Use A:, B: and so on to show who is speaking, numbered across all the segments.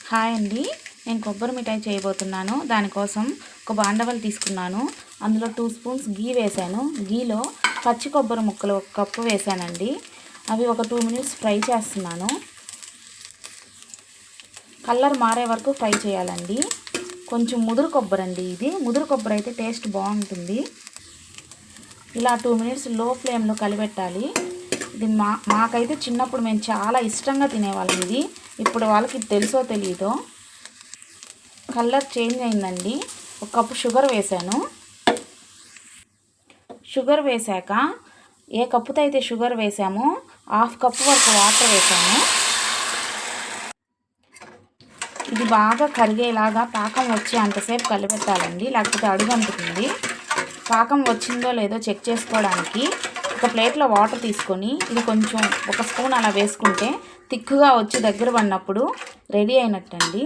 A: Hi అండి, నేను కొబ్బరి మిఠాయి చేయబోతున్నాను. దానికోసం ఒక బాండవలు తీసుకున్నాను. అందులో 2 స్పూన్స్ గీ వేసాను. గీలో పచ్చి కొబ్బరి ముక్కలు 1 కప్పు వేసానండి. అవి ఒక 2 మినిట్స్ ఫ్రై చేస్తున్నాను. కలర్ మారే వరకు ఫ్రై చేయాలండి. కొంచెం ముదురు కొబ్బరి అండి, ఇది ముదురు కొబ్బరి అయితే టేస్ట్ బాగుంటుంది. ఇలా 2 మినిట్స్ లో ఫ్లేమ్లో కలిపెట్టాలి. ఇది మాకైతే చిన్నప్పుడు మేము చాలా ఇష్టంగా తినేవాళ్ళం. ఇది ఇప్పుడు వాళ్ళకి తెలుసో తెలియదో. కలర్ చేంజ్ అయిందండి. 1 కప్పు షుగర్ వేసాను. షుగర్ వేసాక ఏ కప్పుతో అయితే షుగర్ వేసామో 1/2 కప్పు వరకు వాటర్ వేసాము. ఇది బాగా కరిగేలాగా పాకం వచ్చి అంతసేపు కలిపెట్టాలండి, లేకపోతే అడుగంటుతుంది. పాకం వచ్చిందో లేదో చెక్ చేసుకోవడానికి ఒక ప్లేట్లో వాటర్ తీసుకొని ఇది కొంచెం 1 స్పూన్ అలా వేసుకుంటే తిక్కుగా వచ్చి దగ్గర పడినప్పుడు రెడీ అయినట్టండి.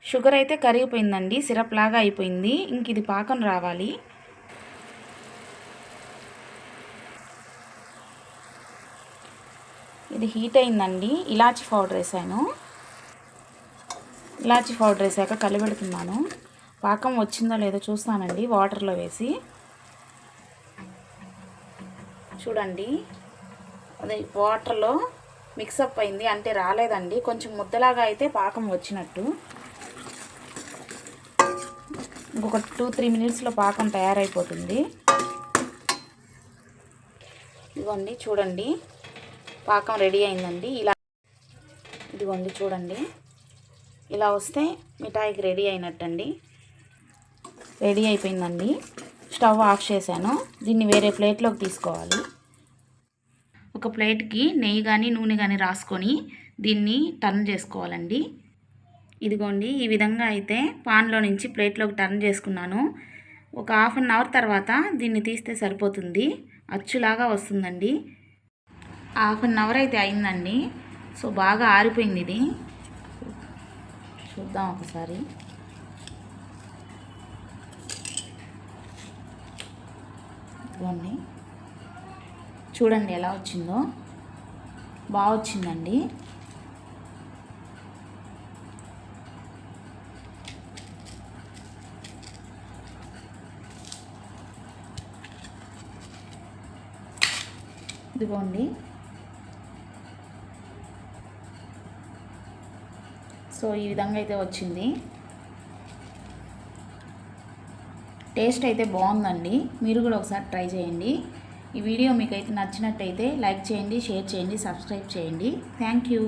A: షుగర్ అయితే కరిగిపోయిందండి, సిరప్ లాగా అయిపోయింది. ఇంక ఇది పాకం రావాలి. ఇది హీట్ అయిందండి. ఇలాచి పౌడర్ వేసాను. ఇలాచి పౌడర్ వేసాక కలిపెడుతున్నాను. పాకం వచ్చిందో లేదో చూస్తానండి వాటర్లో వేసి. చూడండి, అది వాటర్లో మిక్సప్ అయింది, అంటే రాలేదండి. కొంచెం ముద్దలాగా అయితే పాకం వచ్చినట్టు. ఇంకొక 2-3 మినిట్స్లో పాకం తయారైపోతుంది. ఇదిగోండి చూడండి, పాకం రెడీ అయిందండి. ఇదిగోండి చూడండి, ఇలా వస్తే మిఠాయికి రెడీ అయినట్టండి. రెడీ అయిపోయిందండి. స్టవ్ ఆఫ్ చేశాను. దీన్ని వేరే ప్లేట్లోకి తీసుకోవాలి. ఒక ప్లేట్కి నెయ్యి కానీ నూనె కానీ రాసుకొని దీన్ని టర్న్ చేసుకోవాలండి. ఇదిగోండి, ఈ విధంగా అయితే పాన్లో నుంచి ప్లేట్లోకి టర్న్ చేసుకున్నాను. ఒక 1/2 అవర్ తర్వాత దీన్ని తీస్తే సరిపోతుంది. అచ్చులాగా వస్తుందండి. 1/2 అవర్ అయితే అయిందండి. సో బాగా ఆరిపోయింది ఇది. చూద్దాం ఒకసారి. ఇదిగోండి చూడండి ఎలా వచ్చిందో, బాగా వచ్చిందండి. ఇదిగోండి, సో ఈ విధంగా అయితే వచ్చింది. టేస్ట్ అయితే బాగుందండి. మీరు కూడా ఒకసారి ట్రై చేయండి. ఈ వీడియో మీకు అయితే నచ్చినట్టయితే లైక్ చేయండి, షేర్ చేయండి, సబ్స్క్రైబ్ చేయండి. Thank you.